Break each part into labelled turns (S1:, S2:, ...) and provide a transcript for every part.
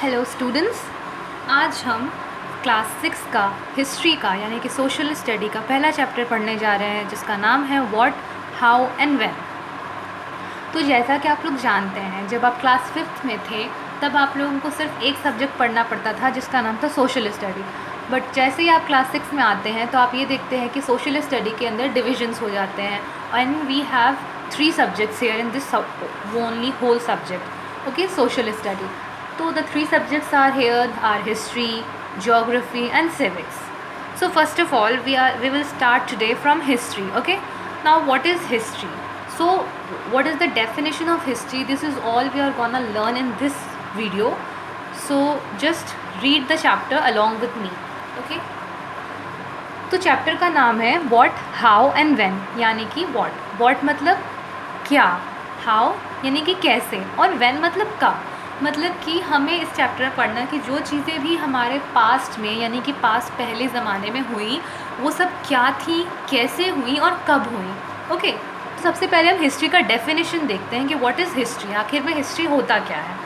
S1: Hello students, आज हम class 6 का हिस्ट्री का यानी कि सोशल स्टडी का पहला चैप्टर पढ़ने जा रहे हैं जिसका नाम है व्हाट, हाउ एंड व्हेन। तो जैसा कि आप लोग जानते हैं, जब आप क्लास 5th में थे तब आप लोगों को सिर्फ एक सब्जेक्ट पढ़ना पड़ता था जिसका नाम था सोशल स्टडी। बट जैसे ही आप क्लास 6 में आते हैं तो आप ये देखते हैं कि सोशल स्टडी के अंदर डिविजन्स हो जाते हैं and we have 3 subjects here in this only whole subject, okay, social study. So the 3 subjects are here are history, geography and civics. So first of all we will start today from history. Okay, now what is history? So what is the definition of history? This is all we are gonna learn in this video. So just read the chapter along with me. Okay, तो chapter का नाम है what, how and when, यानी कि what मतलब क्या, how यानी कि कैसे और when मतलब कब। मतलब कि हमें इस चैप्टर में पढ़ना कि जो चीज़ें भी हमारे पास्ट में यानी कि पास्ट पहले ज़माने में हुई वो सब क्या थी, कैसे हुई और कब हुई। ओके, तो सबसे पहले हम हिस्ट्री का डेफिनेशन देखते हैं कि व्हाट इज़ हिस्ट्री, आखिर में हिस्ट्री होता क्या है।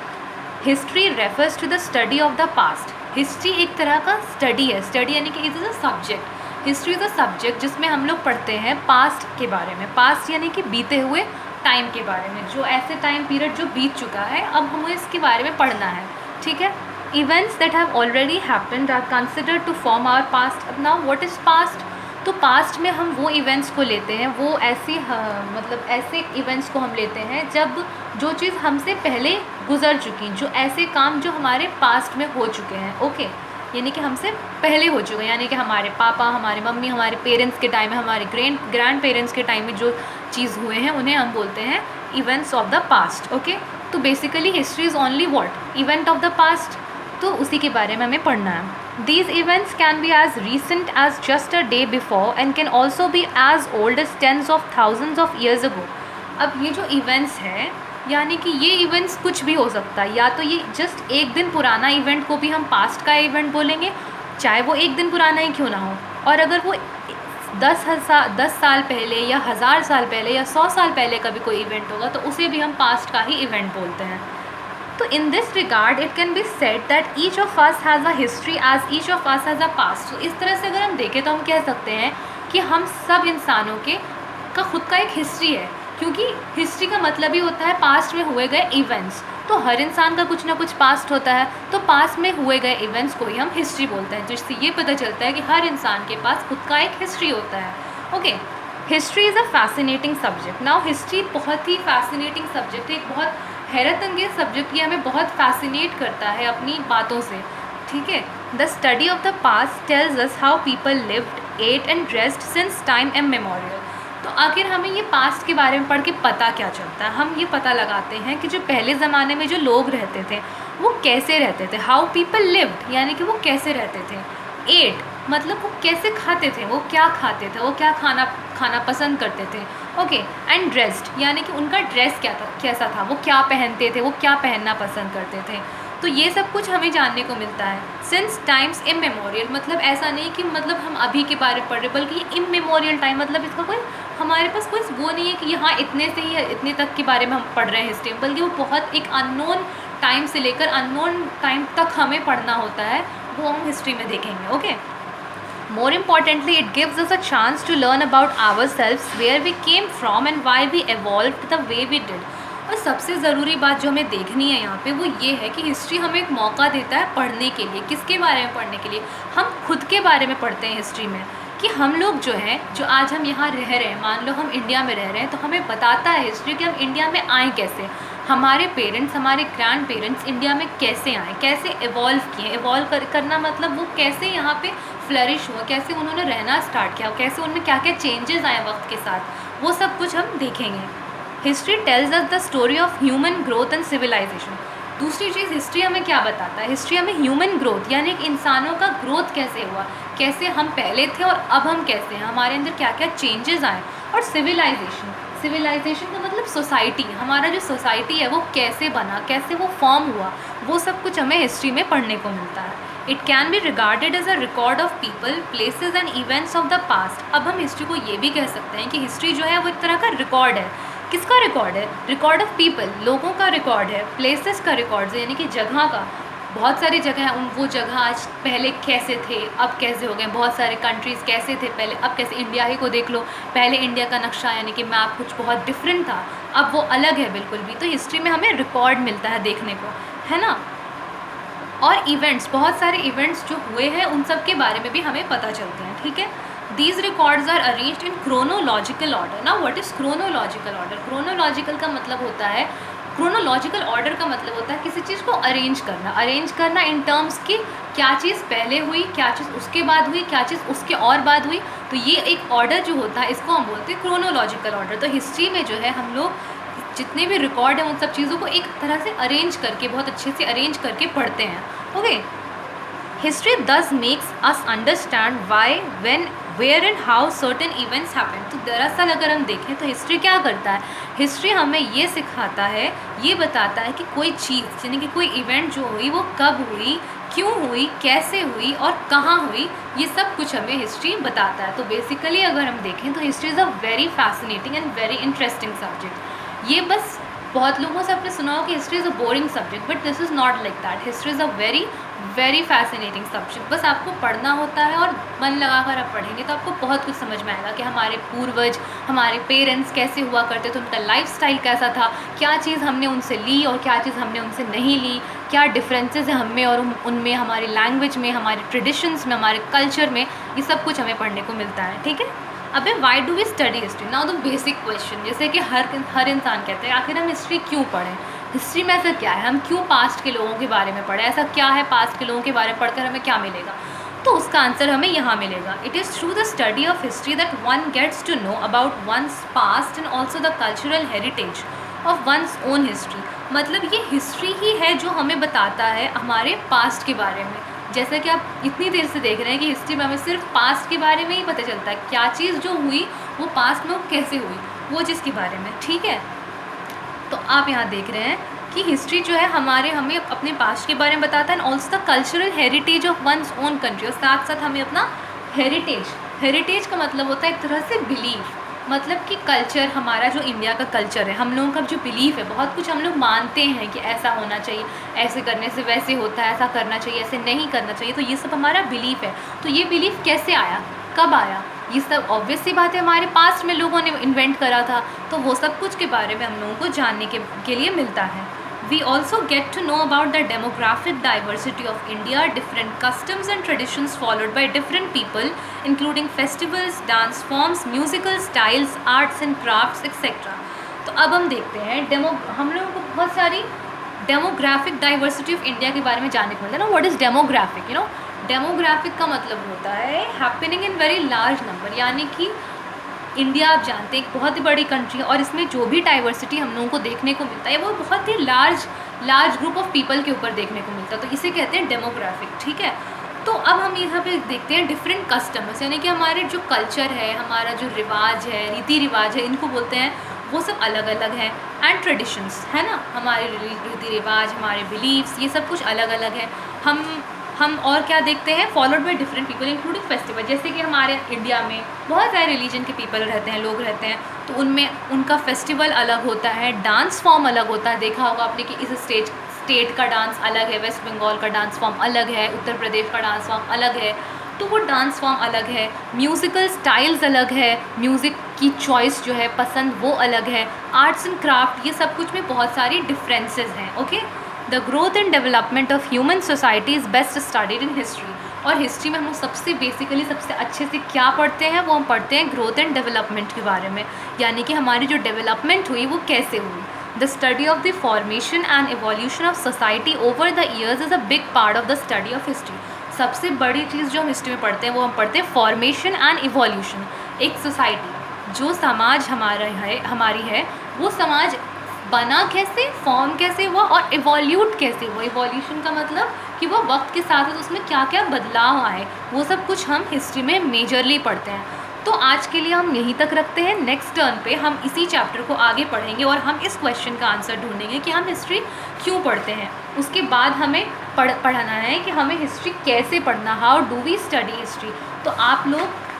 S1: History refers to the study of the past. History एक तरह का स्टडी है, स्टडी यानी कि it is a subject. History is a subject जिसमें हम लोग पढ़ते हैं पास्ट के बारे में। पास्ट यानी कि बीते हुए टाइम के बारे में, जो ऐसे टाइम पीरियड जो बीत चुका है अब हमें इसके बारे में पढ़ना है। ठीक है, events that have already happened are considered to form our past. अब नाउ व्हाट इज़ पास्ट? तो पास्ट में हम वो इवेंट्स को लेते हैं, वो ऐसे मतलब ऐसे इवेंट्स को हम लेते हैं जब जो चीज़ हमसे पहले गुजर चुकी, जो ऐसे काम जो हमारे पास्ट में हो चुके हैं। ओके, यानी कि हमसे पहले हो चुके हैं, यानी कि हमारे पापा, हमारे मम्मी, हमारे पेरेंट्स के टाइम में, हमारे ग्रैंड पेरेंट्स के टाइम में जो चीज़ हुए हैं उन्हें हम बोलते हैं events of the past. Okay, तो basically history is only what, event of the past. तो उसी के बारे में हमें पढ़ना है। These events can be as recent as just a day before and can also be as old as tens of thousands of years ago. अब ये जो इवेंट्स हैं यानी कि ये इवेंट्स कुछ भी हो सकता है, या तो ये जस्ट एक दिन पुराना इवेंट को भी हम पास्ट का इवेंट बोलेंगे, चाहे वो एक दिन पुराना ही क्यों ना हो। और अगर वो 10 साल पहले या 1000 साल पहले या 100 साल पहले का भी कोई इवेंट होगा तो उसे भी हम पास्ट का ही इवेंट बोलते हैं। तो in this regard it can be said that each of us has a history as each of us has a past. तो इस तरह से अगर हम देखें तो हम कह सकते हैं कि हम सब इंसानों का खुद का एक हिस्ट्री है, क्योंकि हिस्ट्री का मतलब ही होता है पास्ट में हुए गए इवेंट्स। तो हर इंसान का कुछ ना कुछ पास्ट होता है, तो पास्ट में हुए गए इवेंट्स को ही हम हिस्ट्री बोलते हैं, जिससे ये पता चलता है कि हर इंसान के पास खुद का एक हिस्ट्री होता है। Okay, history is a fascinating subject. Now history बहुत ही फैसिनेटिंग सब्जेक्ट है, एक बहुत हैरत अंगेज सब्जेक्ट, ये हमें बहुत फैसिनेट करता है अपनी बातों से। ठीक है, the study of the past tells us how people lived, ate and dressed since time immemorial. तो आखिर हमें ये पास्ट के बारे में पढ़ के पता क्या चलता है? हम ये पता लगाते हैं कि जो पहले ज़माने में जो लोग रहते थे वो कैसे रहते थे। हाउ पीपल लिव्ड यानी कि वो कैसे रहते थे। एट मतलब वो कैसे खाते थे, वो क्या खाते थे, वो क्या खाना पसंद करते थे। ओके, एंड ड्रेस्ड यानी कि उनका ड्रेस क्या था, कैसा था, वो क्या पहनते थे, वो क्या पहनना पसंद करते थे। तो ये सब कुछ हमें जानने को मिलता है। सिंस टाइम्स इमेमोरियल मतलब ऐसा नहीं कि मतलब हम अभी के बारे में पढ़ रहे, बल्कि ये इमेमोरियल टाइम मतलब इसका कोई हमारे पास कोई वो नहीं है कि यहाँ इतने से ही इतने तक के बारे में हम पढ़ रहे हैं हिस्ट्री, बल्कि वो बहुत एक अननोन टाइम से लेकर अननोन टाइम तक हमें पढ़ना होता है, वो हम हिस्ट्री में देखेंगे। Okay, more importantly it gives us a chance to learn about ourselves, where we came from and why we evolved the way we did. और सबसे ज़रूरी बात जो हमें देखनी है यहाँ पे वो ये है कि हिस्ट्री हमें एक मौका देता है पढ़ने के लिए। किसके बारे में पढ़ने के लिए? हम खुद के बारे में पढ़ते हैं हिस्ट्री में, कि हम लोग जो हैं, जो आज हम यहाँ रह रहे हैं, मान लो हम इंडिया में रह रहे हैं, तो हमें बताता है हिस्ट्री कि हम इंडिया में आए कैसे, हमारे पेरेंट्स, हमारे ग्रैंड पेरेंट्स इंडिया में कैसे आए, कैसे इवॉल्व किए। इवॉल्व करना मतलब वो कैसे यहाँ पे फ्लरिश हुआ, कैसे उन्होंने रहना स्टार्ट किया, कैसे उनमें क्या क्या चेंजेस आए वक्त के साथ, वो सब कुछ हम देखेंगे। History tells us the story of human growth and civilisation. दूसरी चीज़ हिस्ट्री हमें क्या बताता है? हिस्ट्री हमें ह्यूमन ग्रोथ यानी कि इंसानों का ग्रोथ कैसे हुआ, कैसे हम पहले थे और अब हम कैसे हैं, हमारे अंदर क्या क्या चेंजेस आए। और सिविलाइजेशन का मतलब सोसाइटी, हमारा जो सोसाइटी है वो कैसे बना, कैसे वो फॉर्म हुआ, वो सब कुछ हमें हिस्ट्री में पढ़ने को मिलता है। It can be regarded as a record of people, places and events of the past. अब हम हिस्ट्री को ये भी कह सकते हैं कि हिस्ट्री जो है वो एक तरह का रिकॉर्ड है। किसका रिकॉर्ड है? रिकॉर्ड ऑफ पीपल, लोगों का रिकॉर्ड है। प्लेसेस का रिकॉर्ड है यानी कि जगह का, बहुत सारी जगह हैं, वो जगह आज पहले कैसे थे अब कैसे हो गए, बहुत सारे कंट्रीज़ कैसे थे पहले अब कैसे, इंडिया ही को देख लो, पहले इंडिया का नक्शा यानी कि मैप कुछ बहुत डिफरेंट था, अब वो अलग है बिल्कुल भी। तो हिस्ट्री में हमें रिकॉर्ड मिलता है देखने को, है ना। और इवेंट्स, बहुत सारे इवेंट्स जो हुए हैं उन सब के बारे में भी हमें पता चलते हैं, ठीक है। These records are arranged in chronological order. ना what is chronological order? Chronological का मतलब होता है, क्रोनोलॉजिकल ऑर्डर का मतलब होता है किसी चीज़ को अरेंज करना, अरेंज करना इन टर्म्स की क्या चीज़ पहले हुई, क्या चीज़ उसके बाद हुई, क्या चीज़ उसके और बाद हुई। तो ये एक ऑर्डर जो होता है इसको हम बोलते हैं क्रोनोलॉजिकल ऑर्डर। तो हिस्ट्री में जो है हम लोग जितने भी रिकॉर्ड हैं उन सब चीज़ों को एक तरह से अरेंज करके, बहुत अच्छे से अरेंज करके पढ़ते हैं, okay. History thus makes us understand why, when, where and how certain events happen. तो दरअसल अगर हम देखें तो हिस्ट्री क्या करता है, हिस्ट्री हमें ये सिखाता है, ये बताता है कि कोई चीज़ यानी कि कोई इवेंट जो हुई वो कब हुई, क्यों हुई, कैसे हुई और कहाँ हुई, ये सब कुछ हमें हिस्ट्री बताता है। तो बेसिकली अगर हम देखें तो history is a very fascinating and very interesting subject. ये बस बहुत लोगों से आपने सुना हो कि history is a boring subject, but this is not like that. History is a very very fascinating subject. बस आपको पढ़ना होता है और मन लगाकर आप पढ़ेंगे तो आपको बहुत कुछ समझ में आएगा कि हमारे पूर्वज, हमारे पेरेंट्स कैसे हुआ करते थे, उनका लाइफस्टाइल कैसा था, क्या चीज़ हमने उनसे ली और क्या चीज़ हमने उनसे नहीं ली, क्या डिफरेंसेस है हम में और उनमें, हमारी लैंग्वेज में, हमारे ट्रेडिशंस में, हमारे कल्चर में, ये सब कुछ हमें पढ़ने को मिलता है, ठीक है। अबे why do we study history? Now the basic question, जैसे कि हर इंसान कहते हैं आखिर हम हिस्ट्री क्यों पढ़ें, हिस्ट्री में ऐसा क्या है, हम क्यों पास्ट के लोगों के बारे में पढ़ें, ऐसा क्या है पास्ट के लोगों के बारे में पढ़कर हमें क्या मिलेगा? तो उसका आंसर हमें यहाँ मिलेगा। It is through the study of history that one gets to know about one's past and also the cultural heritage of one's own history. मतलब ये हिस्ट्री ही है जो हमें बताता है हमारे पास्ट के बारे में। जैसा कि आप इतनी देर से देख रहे हैं कि हिस्ट्री में हमें सिर्फ पास्ट के बारे में ही पता चलता है, क्या चीज़ जो हुई वो पास्ट में वो कैसे हुई, वो चीज़ के बारे में, ठीक है। तो आप यहाँ देख रहे हैं कि हिस्ट्री जो है हमें अपने पास्ट के बारे में बताता है and also the cultural heritage of one's own country. और साथ साथ हमें अपना हेरिटेज का मतलब होता है एक तरह से बिलीफ, मतलब कि कल्चर, हमारा जो इंडिया का कल्चर है, हम लोगों का जो बिलीफ है, बहुत कुछ हम लोग मानते हैं कि ऐसा होना चाहिए, ऐसे करने से वैसे होता है, ऐसा करना चाहिए, ऐसे नहीं करना चाहिए। तो ये सब हमारा बिलीफ है। तो ये बिलीफ कैसे आया, कब आया, ये सब ऑब्वियस सी बात है हमारे पास्ट में लोगों ने इन्वेंट करा था। तो वो सब कुछ के बारे में हम लोगों को जानने के लिए मिलता है। We also get to know about the demographic diversity of India, different customs and traditions followed by different people, including festivals, dance forms, musical styles, arts and crafts, etc. तो अब हम देखते हैं हम लोगों को बहुत सारी डेमोग्राफिक डाइवर्सिटी ऑफ इंडिया के बारे में जानने को मिलता है ना। What is demographic? डेमोग्राफिक का मतलब होता है happening in very large number, यानी कि इंडिया आप जानते हैं एक बहुत ही बड़ी कंट्री है और इसमें जो भी डाइवर्सिटी हम लोगों को देखने को मिलता है वो बहुत ही लार्ज ग्रुप ऑफ पीपल के ऊपर देखने को मिलता है। तो इसे कहते हैं डेमोग्राफिक, ठीक है। तो अब हम यहाँ पे देखते हैं डिफरेंट कस्टम्स, यानी कि हमारे जो कल्चर है, हमारा जो रिवाज है, रीति रिवाज है, इनको बोलते हैं, वो सब अलग अलग हैं। एंड ट्रेडिशंस है ना, हमारे रीति रिवाज, हमारे बिलीव्स, ये सब कुछ अलग अलग है। हम और क्या देखते हैं, followed by different people including festival. जैसे कि हमारे इंडिया में बहुत सारे रिलीजन के पीपल रहते हैं, लोग रहते हैं, तो उनमें उनका फेस्टिवल अलग होता है, डांस फॉर्म अलग होता है। देखा होगा आपने कि इस स्टेट का डांस अलग है, वेस्ट बंगाल का डांस फॉर्म अलग है, उत्तर प्रदेश का डांस फॉर्म अलग है, तो वो डांस फॉर्म अलग है। म्यूज़िकल स्टाइल्स अलग है, म्यूज़िक की चॉइस जो है, पसंद, वो अलग है। आर्ट्स एंड क्राफ्ट, ये सब कुछ में बहुत सारी डिफरेंसेस हैं, okay. The growth and development of human society is best studied in history. और हिस्ट्री में हम लोग सबसे अच्छे से क्या पढ़ते हैं, वो हम पढ़ते हैं ग्रोथ एंड डेवलपमेंट के बारे में, यानी कि हमारी जो डेवलपमेंट हुई वो कैसे हुई। The study of the formation and evolution of society over the years is a big part of the study of history. सबसे बड़ी चीज़ जो हम हिस्ट्री में पढ़ते हैं वो हम पढ़ते हैं फॉर्मेशन एंड इवोल्यूशन। एक सोसाइटी, जो समाज हमारी है, वो समाज बना कैसे, फॉर्म कैसे हुआ और इवोल्यूट कैसे हुआ। इवोल्यूशन का मतलब कि वो वक्त के साथ साथ उसमें क्या क्या बदलाव आए, वो सब कुछ हम हिस्ट्री में मेजरली पढ़ते हैं। तो आज के लिए हम यहीं तक रखते हैं। नेक्स्ट टर्न पे हम इसी चैप्टर को आगे पढ़ेंगे और हम इस क्वेश्चन का आंसर ढूंढेंगे कि हम हिस्ट्री क्यों पढ़ते हैं। उसके बाद हमें पढ़ाना है कि हमें हिस्ट्री कैसे पढ़ना, how do we study history. तो आप लोग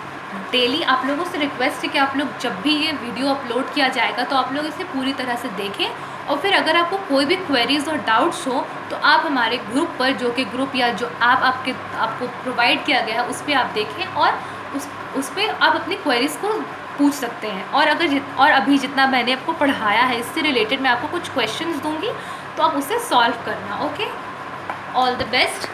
S1: डेली, आप लोगों से रिक्वेस्ट है कि आप लोग जब भी ये वीडियो अपलोड किया जाएगा तो आप लोग इसे पूरी तरह से देखें और फिर अगर आपको कोई भी क्वेरीज और डाउट्स हो तो आप हमारे ग्रुप पर, जो कि ग्रुप या जो आपको प्रोवाइड किया गया है उस पर आप देखें और उस पर आप अपनी क्वेरीज को पूछ सकते हैं। और अभी जितना मैंने आपको पढ़ाया है इससे रिलेटेड मैं आपको कुछ क्वेश्चंस दूंगी, तो आप उसे सॉल्व करना। Okay, all the best.